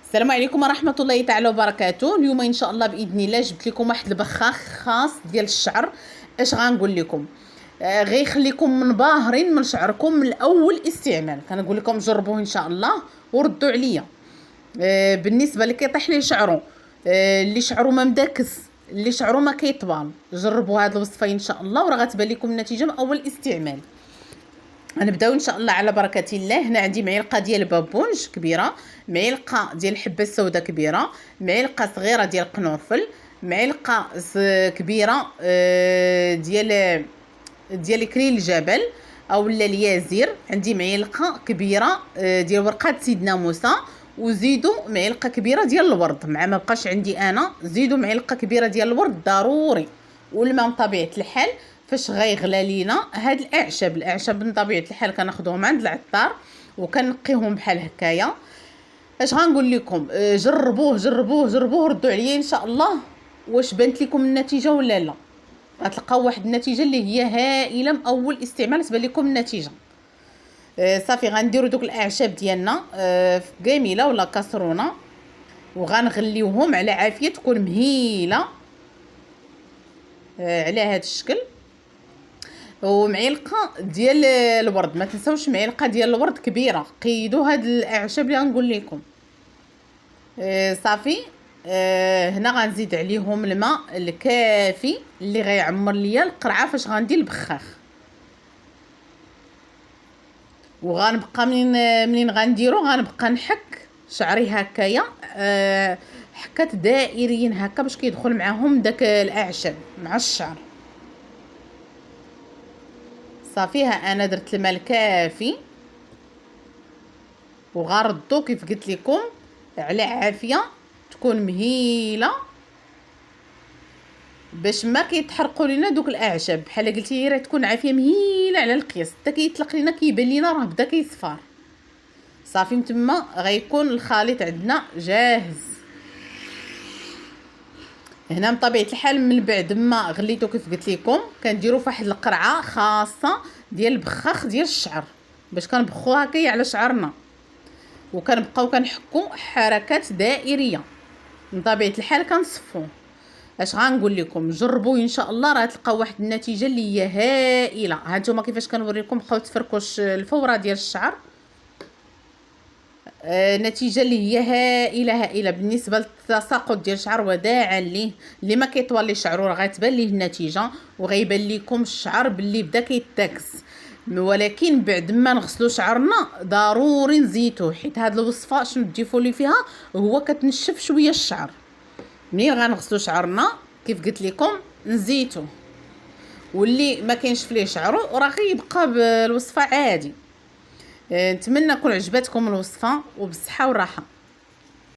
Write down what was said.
السلام عليكم ورحمه الله تعالى وبركاته. اليوم ان شاء الله باذن الله جبت لكم واحد البخاخ خاص ديال الشعر. اش غنقول لكم؟ غيخليكم منباهرين من شعركم من اول استعمال. كنقول لكم جربوه ان شاء الله وردوا عليا. بالنسبه اللي كيطيح ليه شعره، اللي شعره ما مداكس، اللي شعره ما كيطبال، جربوا هاد الوصفه ان شاء الله وراه غتبان لكم النتيجه من اول استعمال. غنبداو ان شاء الله على بركه الله. هنا عندي معلقه ديال بابونج كبيره، معلقه ديال الحبه السوداء كبيره، معلقه صغيره ديال القرنفل، معلقه كبيره ديال كريل الجبل اولا اليازير، عندي معلقه كبيره ديال ورقات سيدنا موسى، وزيدوا معلقه كبيره ديال الورد. مع ما بقاش عندي انا زيدوا معلقه كبيره ديال الورد ضروري. والماء من طبيعه الحال فاش غيغلى لينا هاد الاعشاب من طبيعه الحال كناخذوهم عند العطار وكنقيهم بحال هكايا. اش غنقول لكم؟ جربوه جربوه جربوه، ردوا عليا ان شاء الله واش بانت لكم النتيجه ولا لا. غتلقاو واحد النتيجه اللي هي هائله من اول استعمال تبان لكم النتيجه. صافي غنديروا دوك الاعشاب ديالنا في كاميله ولا كاسرونه وغنغليوهم على عافيه تكون مهيله على هذا الشكل. ومعلقه ديال الورد، ما تنساوش معلقه ديال الورد كبيره. قيدوا هاد الاعشاب اللي غنقول لكم. صافي. هنا غنزيد عليهم الماء الكافي اللي غيعمر ليا القرعه فاش غندير البخاخ. وغنبقى منين غنديرو غنبقى نحك شعري هكايا، حكات دائريين هكا باش كيدخل معاهم داك الاعشاب مع الشعر. صافي. ها انا درت الماء الكافي وغردو كيف قلت لكم على عافيه تكون مهيله باش ما كيتحرقوا لينا دوك الاعشاب. بحال قلتي راه تكون عافيه مهيله على القياس حتى كيطلق لينا كيبان لينا راه بدا كيصفر. صافي. متما غيكون الخليط عندنا جاهز. هنا بطبيعه الحال من بعد ما غليتو كيف قلت لكم كنديروا فواحد القرعه خاصه ديال البخاخ ديال الشعر باش كنبخوها هكايا على شعرنا وكنبقاو كنحكوا حركات دائريه. من طبيعه الحال كنصفوه. اش غنقول لكم؟ جربوا ان شاء الله راه تلقاو واحد النتيجه اللي هي هائله. ها نتوما كيفاش كنوريكم بقاو تفركوش الفوره ديال الشعر. نتيجه اللي هي هائله هائله بالنسبه للتساقط ديال الشعر وداعا ليه. اللي ما كيطول ليه شعره راه غتبان ليه النتيجه وغيبان لكم الشعر باللي بدا كيتاكس. ولكن بعد ما نغسلوا شعرنا ضروري نزيتوه، حيت هاد الوصفه شنو تضيفوا لي فيها هو كتنشف شويه الشعر. منين غنغسلوا شعرنا كيف قلت لكم نزيتوه، واللي ما كاينش ليه شعره راه غيبقى بالوصفه عادي. نتمنى تكون عجبتكم الوصفه وبالصحه والراحه.